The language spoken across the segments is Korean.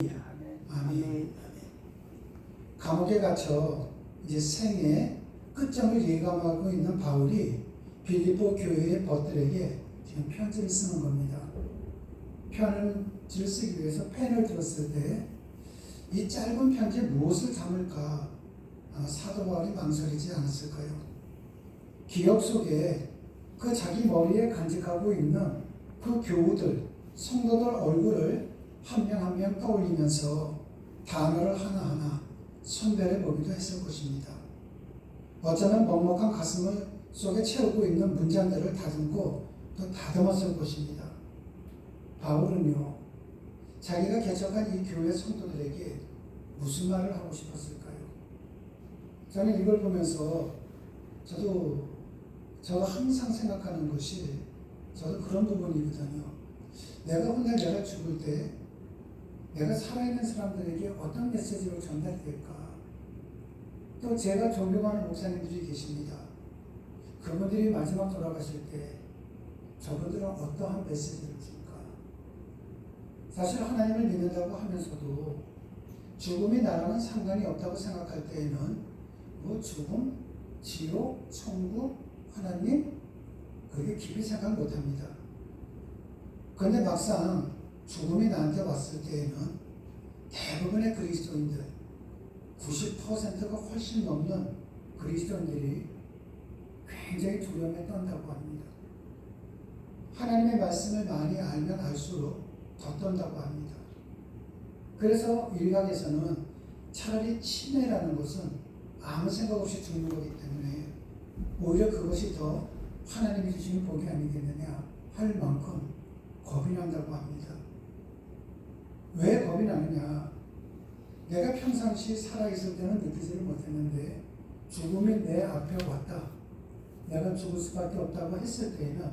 아멘. 감옥에 갇혀 이제 생애 끝장을 예감하고 있는 바울이 빌립보 교회의 벗들에게 지금 편지를 쓰는 겁니다. 편지를 쓰기 위해서 펜을 들었을 때 이 짧은 편지에 무엇을 담을까 아마 사도 바울이 망설이지 않았을까요? 기억 속에 그 자기 머리에 간직하고 있는 그 교우들, 성도들 얼굴을 한 명 한 명 떠올리면서 단어를 하나하나 선별해 보기도 했을 것입니다. 어쩌면 먹먹한 가슴을 속에 채우고 있는 문장들을 다듬고 또 다듬었을 것입니다. 바울은요, 자기가 개척한 이 교회 성도들에게 무슨 말을 하고 싶었을까요? 저는 이걸 보면서 저도 항상 생각하는 것이 저도 그런 부분이거든요. 내가 훗날 내가 죽을 때 내가 살아있는 사람들에게 어떤 메시지로 전달이 될까? 또 제가 존경하는 목사님들이 계십니다. 그분들이 마지막 돌아가실 때 저분들은 어떠한 메시지를 줄까? 사실 하나님을 믿는다고 하면서도 죽음이 나랑은 상관이 없다고 생각할 때에는 뭐 죽음, 지옥, 천국, 하나님 그렇게 깊이 생각 못합니다. 그런데 막상 죽음이 나한테 왔을 때에는 대부분의 그리스도인들 90%가 훨씬 넘는 그리스도인들이 굉장히 두려움에 떤다고 합니다. 하나님의 말씀을 많이 알면 알수록 더 떤다고 합니다. 그래서 일각에서는 차라리 치매라는 것은 아무 생각 없이 죽는 거기 때문에 오히려 그것이 더 하나님이 주신 복이 아니겠느냐 할 만큼 겁이 난다고 합니다. 왜 겁이 나느냐? 내가 평상시 살아있을 때는 느끼지를 못했는데 죽음이 내 앞에 왔다. 내가 죽을 수밖에 없다고 했을 때에는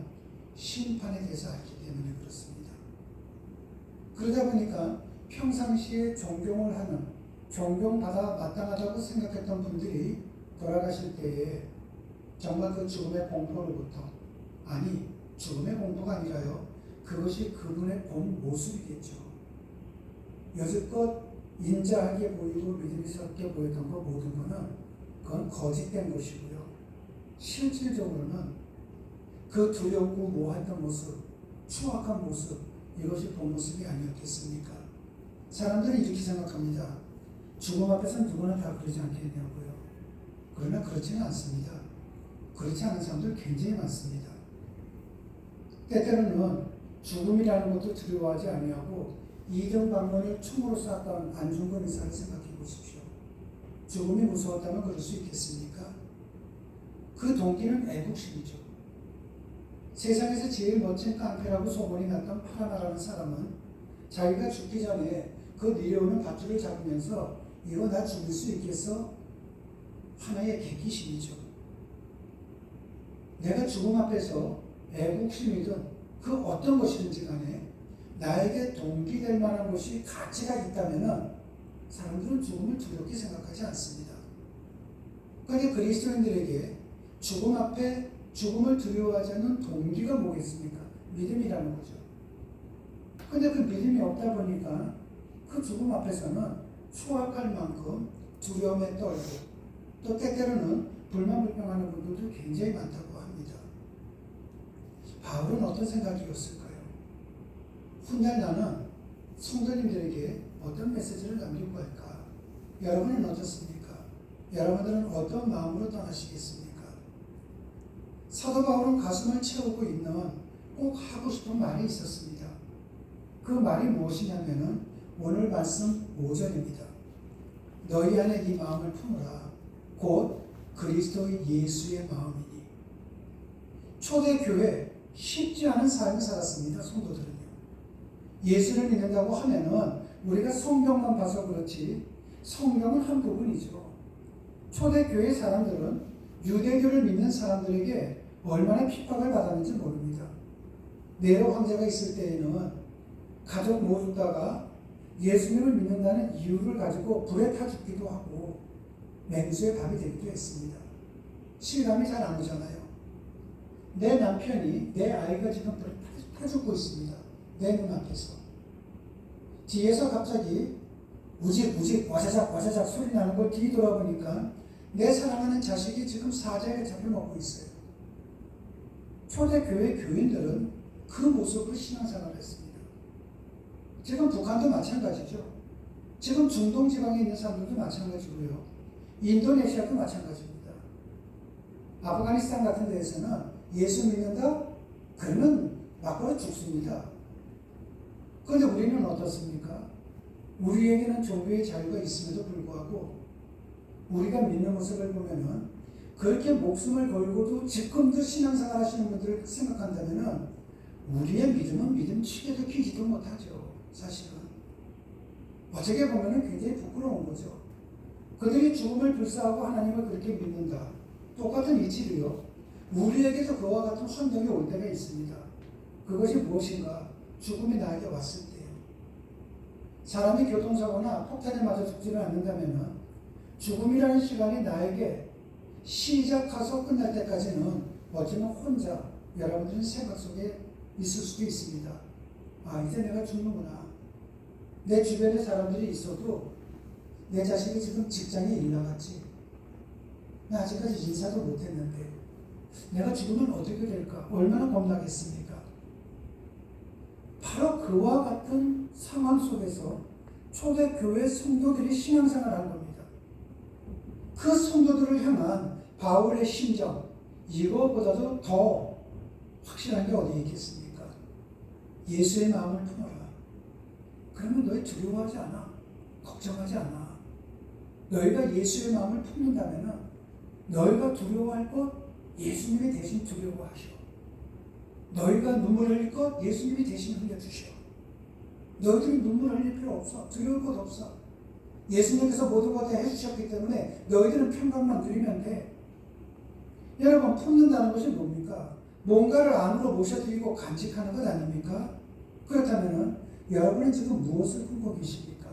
심판에 대해서 알기 때문에 그렇습니다. 그러다 보니까 평상시에 존경을 하는, 존경받아 마땅하다고 생각했던 분들이 돌아가실 때에 정말 그 죽음의 공포로부터, 아니 죽음의 공포가 아니라요, 그것이 그분의 본 모습이겠죠. 여지껏 인자하게 보이고 믿음스럽게 보였던 것 모든 것은 그건 거짓된 것이고요. 실질적으로는 그 두렵고 모호했던 모습, 추악한 모습, 이것이 본 모습이 아니었겠습니까? 사람들은 이렇게 생각합니다. 죽음 앞에서 누구나 다 그러지 않겠냐고요. 그러나 그렇지는 않습니다. 그렇지 않은 사람들 굉장히 많습니다. 때때로는 죽음이라는 것도 두려워하지 아니하고 이경방문을 총으로 쐈던 안중근 의사를 생각해 보십시오. 죽음이 무서웠다면 그럴 수 있겠습니까? 그 동기는 애국심이죠. 세상에서 제일 멋진 깡패라고 소문이 났던 파라나라는 사람은 자기가 죽기 전에 그 내려오는 밧줄을 잡으면서 이거 나 죽일 수 있겠어? 하나의 계기심이죠. 내가 죽음 앞에서 애국심이든 그 어떤 것이든지 간에 나에게 동기될 만한 것이 가치가 있다면 사람들은 죽음을 두렵게 생각하지 않습니다. 그러니까 그리스도인들에게 죽음 앞에 죽음을 두려워하지 않는 동기가 뭐겠습니까? 믿음이라는 거죠. 그런데 그 믿음이 없다 보니까 그 죽음 앞에서는 추악할 만큼 두려움에 떨고 또 때때로는 불만불평하는 분들도 굉장히 많다고 합니다. 바울은 어떤 생각이었을까요? 훗날 나는 성도님들에게 어떤 메시지를 남기고 갈까? 여러분은 어떻습니까? 여러분들은 어떤 마음으로 떠나시겠습니까? 사도 바울은 가슴을 채우고 있는 꼭 하고 싶은 말이 있었습니다. 그 말이 무엇이냐면은 오늘 말씀 5절입니다. 너희 안에 이 마음을 품으라. 곧 그리스도의 예수의 마음이니. 초대교회 쉽지 않은 삶을 살았습니다. 성도들은요. 예수를 믿는다고 하면은 우리가 성경만 봐서 그렇지 성경은 한 부분이죠. 초대교회 사람들은 유대교를 믿는 사람들에게 얼마나 핍박을 받았는지 모릅니다. 네로 황제가 있을 때에는 가족 모두다가 예수님을 믿는다는 이유를 가지고 불에 타 죽기도 하고 맹수의 밥이 되기도 했습니다. 실감이 잘 안 오잖아요. 내 남편이, 내 아이가 지금 불에 타 죽고 있습니다. 내 눈앞에서. 뒤에서 갑자기 우직 와자작 소리 나는 걸 뒤 돌아보니까 내 사랑하는 자식이 지금 사자에 잡혀먹고 있어요. 초대교회 교인들은 그 모습으로 신앙생활을 했습니다. 지금 북한도 마찬가지죠. 지금 중동 지방에 있는 사람들도 마찬가지고요. 인도네시아도 마찬가지입니다. 아프가니스탄 같은 데에서는 예수 믿는다? 그러면 맞고로 죽습니다. 그런데 우리는 어떻습니까? 우리에게는 종교의 자유가 있음에도 불구하고 우리가 믿는 모습을 보면은 그렇게 목숨을 걸고도 지금도 신앙생활 하시는 분들을 생각한다면은 우리의 믿음은 믿음 치게도 키지도 못하죠. 사실은. 어떻게 보면은 굉장히 부끄러운 거죠. 그들이 죽음을 불사하고 하나님을 그렇게 믿는다. 똑같은 이치로요. 우리에게도 그와 같은 환경이 올 때가 있습니다. 그것이 무엇인가? 죽음이 나에게 왔을 때요. 사람이 교통사고나 폭탄에 맞아 죽지를 않는다면 죽음이라는 시간이 나에게 시작해서 끝날 때까지는 어쩌면 혼자 여러분들은 생각 속에 있을 수도 있습니다. 아, 이제 내가 죽는구나. 내 주변에 사람들이 있어도 내 자식이 지금 직장에 일 나갔지. 나 아직까지 인사도 못했는데 내가 죽으면 어떻게 될까? 얼마나 겁나겠습니까? 바로 그와 같은 상황 속에서 초대교회 성도들이 신앙생활을 한 겁니다. 그 성도들을 향한 바울의 심정, 이거보다도 더 확실한 게 어디에 있겠습니까? 예수의 마음을 품어라. 그러면 너희 두려워하지 않아. 걱정하지 않아. 너희가 예수의 마음을 품는다면 너희가 두려워할 것 예수님이 대신 두려워하셔. 너희가 눈물 흘릴 것 예수님이 대신 흘려주셔. 너희들이 눈물 흘릴 필요 없어. 두려울 것 없어. 예수님께서 모든 것 다 해주셨기 때문에 너희들은 평강만 누리면 돼. 여러분, 품는다는 것이 뭡니까? 뭔가를 안으로 모셔드리고 간직하는 것 아닙니까? 그렇다면 여러분은 지금 무엇을 품고 계십니까?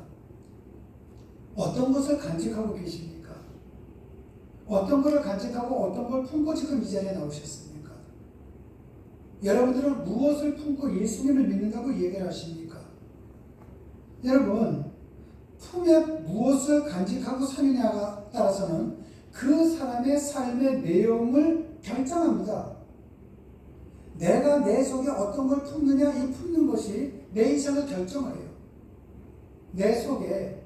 어떤 것을 간직하고 계십니까? 어떤 것을 간직하고 어떤 걸 품고 지금 이 자리에 나오셨습니까? 여러분들은 무엇을 품고 예수님을 믿는다고 얘기를 하십니까? 여러분, 품에 무엇을 간직하고 사느냐가 따라서는 그 사람의 삶의 내용을 결정합니다. 내가 내 속에 어떤 걸 품느냐, 이 품는 것이 내 인생을 결정을 해요. 내 속에,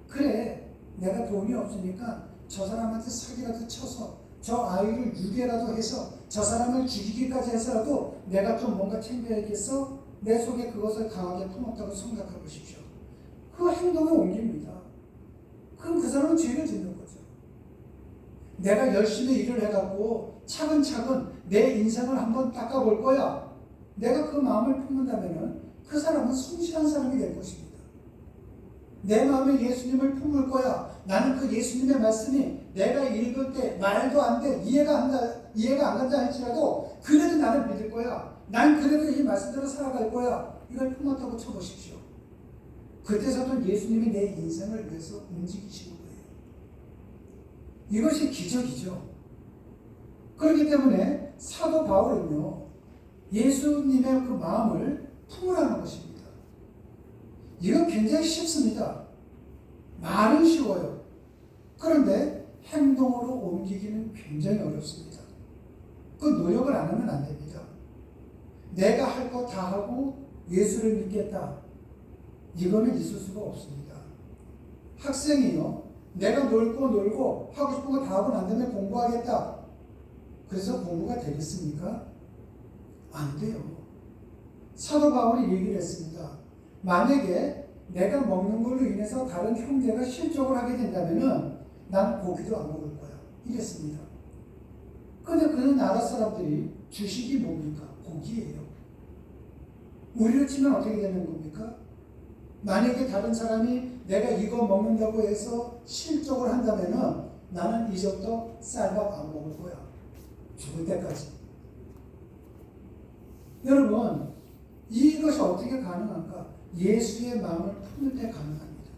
그래, 내가 돈이 없으니까 저 사람한테 사기라도 쳐서 저 아이를 유괴라도 해서 저 사람을 죽이기까지 해서라도 내가 좀 뭔가 챙겨야겠어? 내 속에 그것을 강하게 품었다고 생각해 보십시오. 그 행동에 옮깁니다. 그럼 그 사람은 죄를 짓는 거죠. 내가 열심히 일을 해갖고 차근차근 내 인생을 한번 닦아볼 거야. 내가 그 마음을 품는다면 그 사람은 성실한 사람이 될 것입니다. 내 마음에 예수님을 품을 거야. 나는 그 예수님의 말씀이 내가 읽을 때 말도 안 돼. 이해가 안 간다 할지라도 그래도 나는 믿을 거야. 난 그래도 이 말씀대로 살아갈 거야. 이걸 품었다고 쳐보십시오. 그때서도 예수님이 내 인생을 위해서 움직이시는 거예요. 이것이 기적이죠. 그렇기 때문에 사도 바울은요, 예수님의 그 마음을 품으라는 것입니다. 이건 굉장히 쉽습니다. 말은 쉬워요. 그런데 행동으로 옮기기는 굉장히 어렵습니다. 그 노력을 안 하면 안 됩니다. 내가 할 거 다 하고 예수를 믿겠다. 이거는 있을 수가 없습니다. 학생이요, 내가 놀고 하고 싶은 거 다 하고 난 다음에 공부하겠다. 그래서 공부가 되겠습니까? 안 돼요. 사도 바울이 얘기를 했습니다. 만약에 내가 먹는 걸로 인해서 다른 형제가 실족을 하게 된다면은 난 고기도 안 먹을 거야. 이랬습니다. 그런데 그 나라 사람들이 주식이 뭡니까? 고기예요. 우리로 치면 어떻게 되는 겁니까? 만약에 다른 사람이 내가 이거 먹는다고 해서 실족을 한다면은 나는 이제부터 쌀밥 안 먹을 거야. 죽을 때까지. 여러분, 이것이 어떻게 가능한가? 예수의 마음을 품을 때 가능합니다.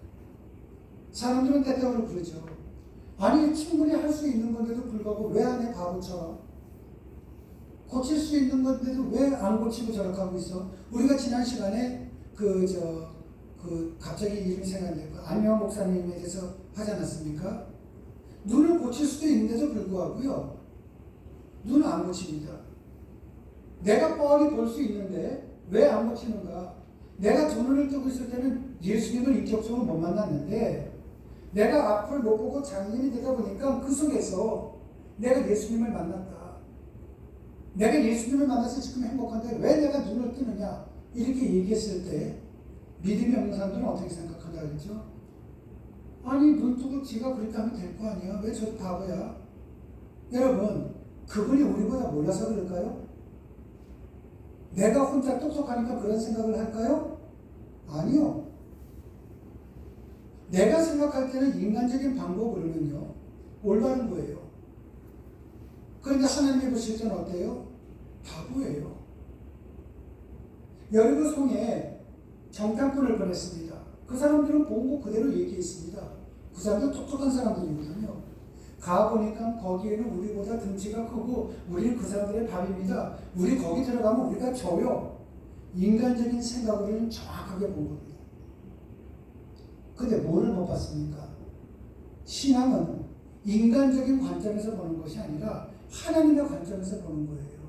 사람들은 때때로 그러죠. 아니, 충분히 할 수 있는 건데도 불구하고 왜 안 해, 바보처럼? 고칠 수 있는 건데도 왜 안 고치고 저렇게 하고 있어? 우리가 지난 시간에 그 갑자기 이름이 생각나요. 안녕 목사님에 대해서 하지 않았습니까? 눈을 고칠 수도 있는데도 불구하고요. 눈을 안 고칩니다. 내가 뻔히 볼 수 있는데 왜 안 고치는가? 내가 두 눈을 뜨고 있을 때는 예수님을 인격적으로 못 만났는데 내가 앞을 못 보고 장님이 되다 보니까 그 속에서 내가 예수님을 만났다. 내가 예수님을 만나서 지금 행복한데 왜 내가 눈을 뜨느냐? 이렇게 얘기했을 때 믿음이 없는 사람들은 어떻게 생각한다 그랬죠? 아니 눈 뜨고 지가 그렇게 하면 될 거 아니야? 왜 저 바보야? 여러분 그분이 우리보다 몰라서 그럴까요? 내가 혼자 똑똑하니까 그런 생각을 할까요? 아니요. 내가 생각할 때는 인간적인 방법으로는요 올바른 거예요. 그런데 하나님이 보실 때는 어때요? 바보예요. 여리고 성에 정탐꾼을 보냈습니다. 그 사람들은 본 거 그대로 얘기했습니다. 그 사람들은 똑똑한 사람들이거든요. 가보니까 거기에는 우리보다 등치가 크고 우리는 그 사람들의 밥입니다. 우리 거기 들어가면 우리가 져요. 인간적인 생각으로는 정확하게 본 겁니다. 근데 뭐를 못 봤습니까? 신앙은 인간적인 관점에서 보는 것이 아니라 하나님의 관점에서 보는 거예요.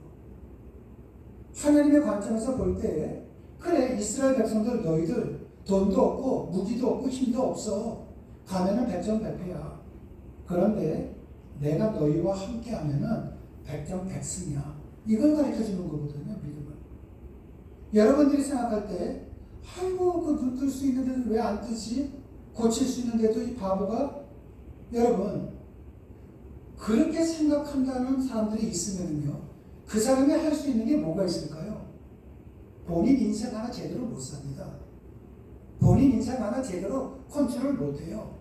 하나님의 관점에서 볼 때 그래 이스라엘 백성들 너희들 돈도 없고 무기도 없고 힘도 없어. 가면은 백전백패야. 그런데 내가 너희와 함께 하면은 백전백승이야. 이걸 가르쳐주는 거거든요. 믿음은. 여러분들이 생각할 때 아이고 그 눈 뜰 수 있는데도 왜 안 뜨지? 고칠 수 있는데도 이 바보가 여러분 그렇게 생각한다는 사람들이 있으면요 그 사람이 할 수 있는 게 뭐가 있을까요? 본인 인생 하나 제대로 못 삽니다. 본인 인생 하나 제대로 컨트롤 못 해요.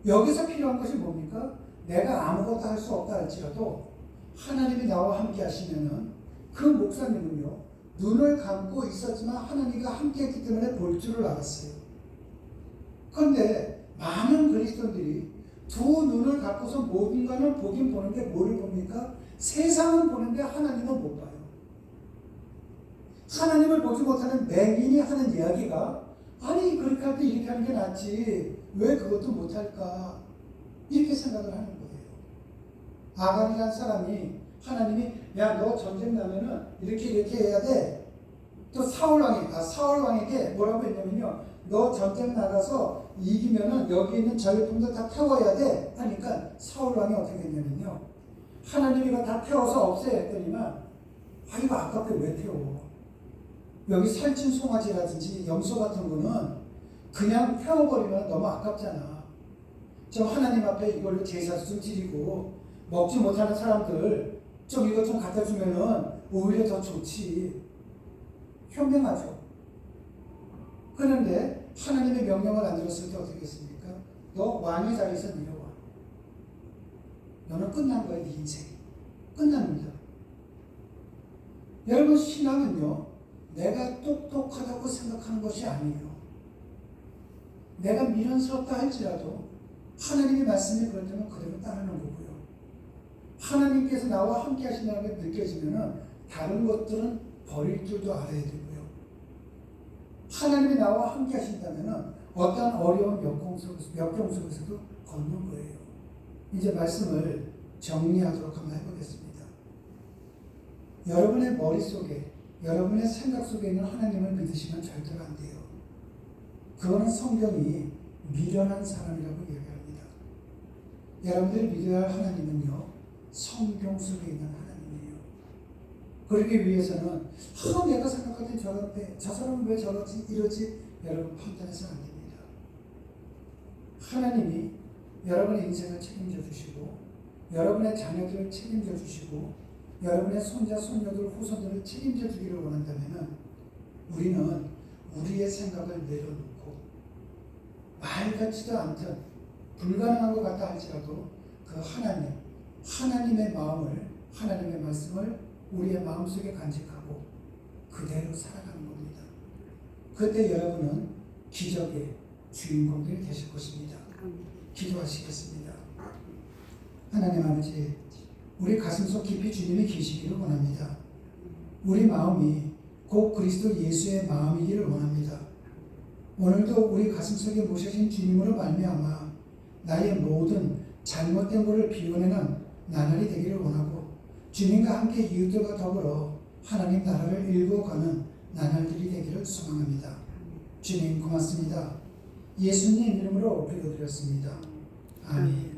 여기서 필요한 것이 뭡니까? 내가 아무것도 할 수 없다 할지라도 하나님이 나와 함께 하시면은 그 목사님은요 눈을 감고 있었지만 하나님과 함께 했기 때문에 볼 줄을 알았어요. 그런데 많은 그리스도인들이 두 눈을 갖고서 모든 것을 보긴 보는데 뭐를 봅니까? 세상은 보는데 하나님은 못 봐요. 하나님을 보지 못하는 맹인이 하는 이야기가 아니 그렇게 할 때 이렇게 하는 게 낫지 왜 그것도 못할까 이렇게 생각을 하는 거예요. 아간이라는 사람이 하나님이 야 너 전쟁 나면은 이렇게 해야 돼. 또 사울왕에게 뭐라고 했냐면요 너 전쟁 나가서 이기면은 여기 있는 전리품도 다 태워야 돼 하니까 사울왕이 어떻게 했냐면요 하나님이 이거 다 태워서 없애야 했더니만 이거 아깝게 왜 태워? 여기 살찐 송아지라든지 염소 같은 거는 그냥 태워버리면 너무 아깝잖아. 좀 하나님 앞에 이걸로 제사도 좀 드리고 먹지 못하는 사람들 좀 이것 좀 갖다 주면은 오히려 더 좋지. 현명하죠. 그런데 하나님의 명령을 안 들었을 때 어떻게 했습니까? 너 왕의 자리에서 내려와. 너는 끝난 거야. 네 인생. 끝납니다. 여러분 신앙은요. 내가 똑똑하다고 생각하는 것이 아니에요. 내가 미련스럽다 할지라도 하나님의 말씀이 그렇다면 그대로 따르는 거고요. 하나님께서 나와 함께 하신다는 게 느껴지면 다른 것들은 버릴 줄도 알아야 되고요. 하나님이 나와 함께 하신다면 어떠한 어려운 역경 속에서도 걷는 거예요. 이제 말씀을 정리하도록 한번 해보겠습니다. 여러분의 머릿속에 여러분의 생각 속에 있는 하나님을 믿으시면 절대로 안 돼요. 그거는 성경이 미련한 사람이라고 얘기합니다. 여러분들이 믿어야 할 하나님은요. 성경 속에 있는 하나님이에요. 그러기 위해서는 내가 생각할 때 저런데 저 사람은 왜 저러지 이러지 여러분 판단해서는 안 됩니다. 하나님이 여러분의 인생을 책임져 주시고 여러분의 자녀들을 책임져 주시고 여러분의 손자, 손녀들, 후손들을 책임져 주기를 원한다면 우리는 우리의 생각을 내려놓고 말 같지도 않든 불가능한 것 같다 할지라도 그 하나님의 마음을 하나님의 말씀을 우리의 마음속에 간직하고 그대로 살아가는 겁니다. 그때 여러분은 기적의 주인공들이 되실 것입니다. 기도하시겠습니다. 하나님 아버지 우리 가슴속 깊이 주님이 계시기를 원합니다. 우리 마음이 곧 그리스도 예수의 마음이기를 원합니다. 오늘도 우리 가슴속에 모셔진 주님으로 말미암아 나의 모든 잘못된 것을 비워내는 나날이 되기를 원하고 주님과 함께 이웃들과 더불어 하나님 나라를 일구어가는 나날들이 되기를 소망합니다. 주님 고맙습니다. 예수님 이름으로 기도드렸습니다. 아멘.